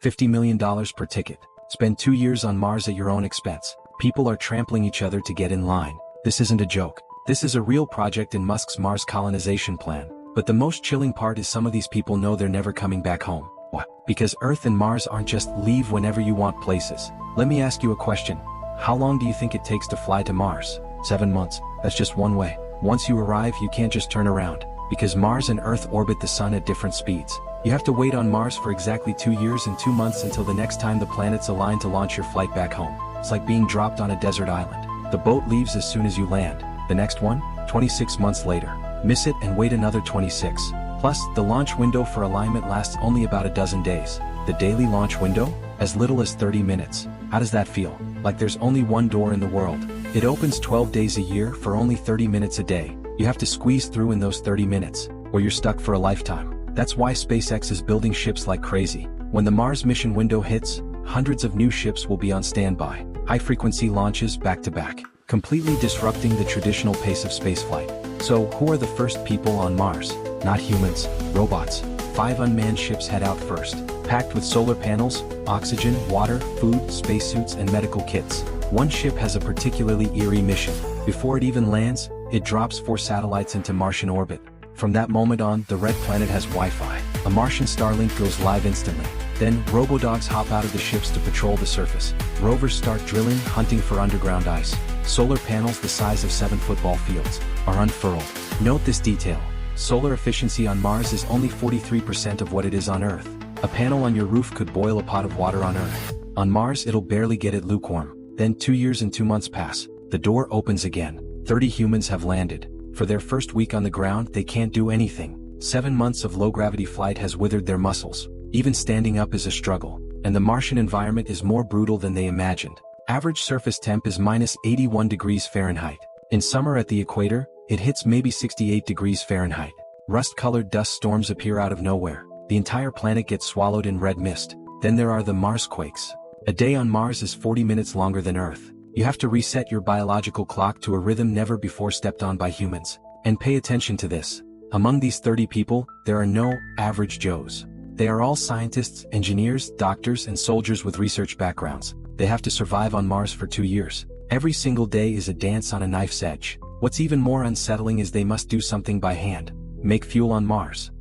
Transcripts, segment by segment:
$50 million per ticket. Spend 2 years on Mars at your own expense. People are trampling each other to get in line. This isn't a joke. This is a real project in Musk's Mars colonization plan. But the most chilling part is some of these people know they're never coming back home. What? Because Earth and Mars aren't just leave whenever you want places. Let me ask you a question. How long do you think it takes to fly to Mars? 7 months. That's just one way. Once you arrive, you can't just turn around. Because Mars and Earth orbit the Sun at different speeds. You have to wait on Mars for exactly 2 years and 2 months until the next time the planets align to launch your flight back home. It's like being dropped on a desert island. The boat leaves as soon as you land. The next one? 26 months later. Miss it and wait another 26. Plus, the launch window for alignment lasts only about a dozen days. The daily launch window? As little as 30 minutes. How does that feel? Like there's only one door in the world. It opens 12 days a year for only 30 minutes a day. You have to squeeze through in those 30 minutes, or you're stuck for a lifetime. That's why SpaceX is building ships like crazy. When the Mars mission window hits, hundreds of new ships will be on standby. High-frequency launches back to back, completely disrupting the traditional pace of spaceflight. So, who are the first people on Mars? Not humans, robots. 5 unmanned ships head out first, packed with solar panels, oxygen, water, food, spacesuits, and medical kits. One ship has a particularly eerie mission. Before it even lands, it drops 4 satellites into Martian orbit. From that moment on, the red planet has Wi-Fi. A Martian Starlink goes live instantly. Then, robodogs hop out of the ships to patrol the surface. Rovers start drilling, hunting for underground ice. Solar panels the size of 7 football fields are unfurled. Note this detail. Solar efficiency on Mars is only 43% of what it is on Earth. A panel on your roof could boil a pot of water on Earth. On Mars, it'll barely get it lukewarm. Then 2 years and 2 months pass. The door opens again. 30 humans have landed. For their first week on the ground, they can't do anything. 7 months of low-gravity flight has withered their muscles. Even standing up is a struggle. And the Martian environment is more brutal than they imagined. Average surface temp is minus 81 degrees Fahrenheit. In summer at the equator, it hits maybe 68 degrees Fahrenheit. Rust-colored dust storms appear out of nowhere. The entire planet gets swallowed in red mist. Then there are the Marsquakes. A day on Mars is 40 minutes longer than Earth. You have to reset your biological clock to a rhythm never before stepped on by humans. And pay attention to this. Among these 30 people, there are no average Joes. They are all scientists, engineers, doctors, and soldiers with research backgrounds. They have to survive on Mars for 2 years. Every single day is a dance on a knife's edge. What's even more unsettling is they must do something by hand. Make fuel on Mars.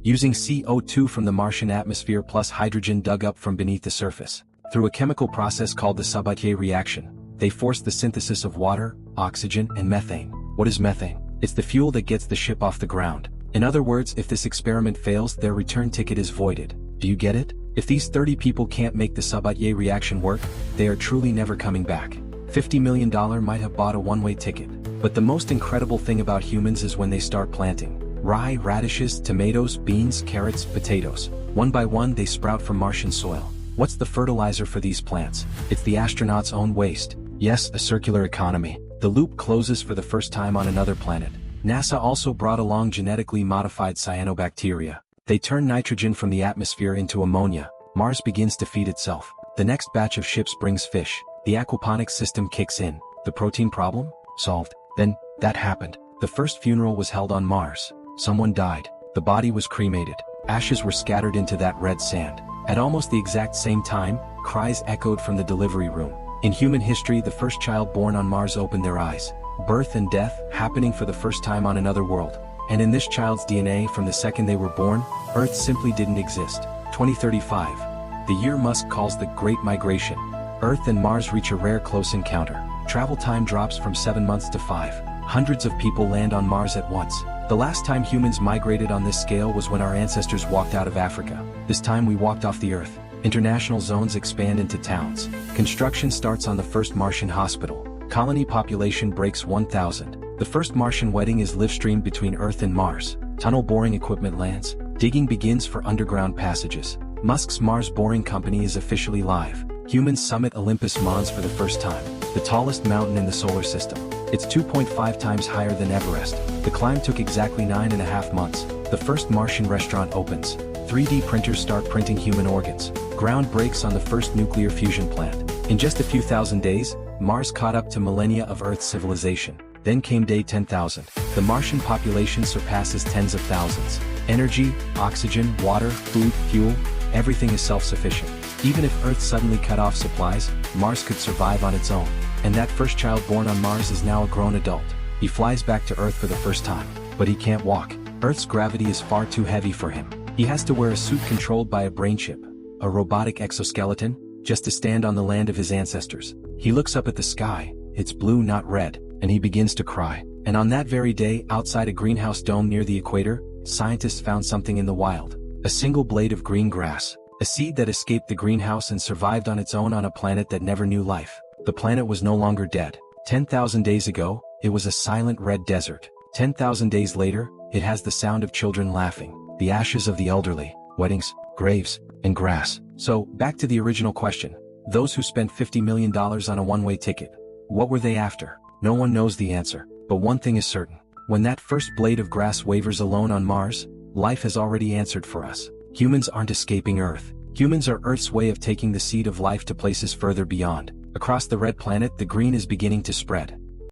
Using CO2 from the Martian atmosphere plus hydrogen dug up from beneath the surface. Through a chemical process called the Sabatier reaction, they force the synthesis of water, oxygen, and methane. What is methane? It's the fuel that gets the ship off the ground. In other words, if this experiment fails, their return ticket is voided. Do you get it? If these 30 people can't make the Sabatier reaction work, they are truly never coming back. $50 million might have bought a one-way ticket. But the most incredible thing about humans is when they start planting. Rye, radishes, tomatoes, beans, carrots, potatoes. One by one they sprout from Martian soil. What's the fertilizer for these plants? It's the astronauts' own waste. Yes, a circular economy. The loop closes for the first time on another planet. NASA also brought along genetically modified cyanobacteria. They turn nitrogen from the atmosphere into ammonia. Mars begins to feed itself. The next batch of ships brings fish. The aquaponics system kicks in. The protein problem? Solved. Then, that happened. The first funeral was held on Mars. Someone died. The body was cremated. Ashes were scattered into that red sand. At almost the exact same time, cries echoed from the delivery room. In human history, the first child born on Mars opened their eyes. Birth and death, happening for the first time on another world. And in this child's DNA from the second they were born, Earth simply didn't exist. 2035. The year Musk calls the Great Migration. Earth and Mars reach a rare close encounter. Travel time drops from 7 months to 5. Hundreds of people land on Mars at once. The last time humans migrated on this scale was when our ancestors walked out of Africa. This time we walked off the Earth. International zones expand into towns. Construction starts on the first Martian hospital. Colony population breaks 1,000. The first Martian wedding is live-streamed between Earth and Mars. Tunnel boring equipment lands. Digging begins for underground passages. Musk's Mars Boring Company is officially live. Humans summit Olympus Mons for the first time, the tallest mountain in the solar system. It's 2.5 times higher than Everest. The climb took exactly 9.5 months. The first Martian restaurant opens. 3D printers start printing human organs. Ground breaks on the first nuclear fusion plant. In just a few thousand days, Mars caught up to millennia of Earth's civilization. Then came day 10,000. The Martian population surpasses tens of thousands. Energy, oxygen, water, food, fuel, Everything is self-sufficient. Even if Earth suddenly cut off supplies, Mars could survive on its own. And that first child born on Mars is now a grown adult. He flies back to Earth for the first time. But he can't walk. Earth's gravity is far too heavy for him. He has to wear a suit controlled by a brain chip, a robotic exoskeleton, just to stand on the land of his ancestors. He looks up at the sky, it's blue not red, and he begins to cry. And on that very day, outside a greenhouse dome near the equator, scientists found something in the wild. A single blade of green grass. A seed that escaped the greenhouse and survived on its own on a planet that never knew life. The planet was no longer dead. 10,000 days ago, it was a silent red desert. 10,000 days later, it has the sound of children laughing, the ashes of the elderly, weddings, graves, and grass. So, back to the original question. Those who spent $50 million on a one-way ticket. What were they after? No one knows the answer. But one thing is certain. When that first blade of grass wavers alone on Mars, life has already answered for us. Humans aren't escaping Earth. Humans are Earth's way of taking the seed of life to places further beyond. Across the red planet, the green is beginning to spread.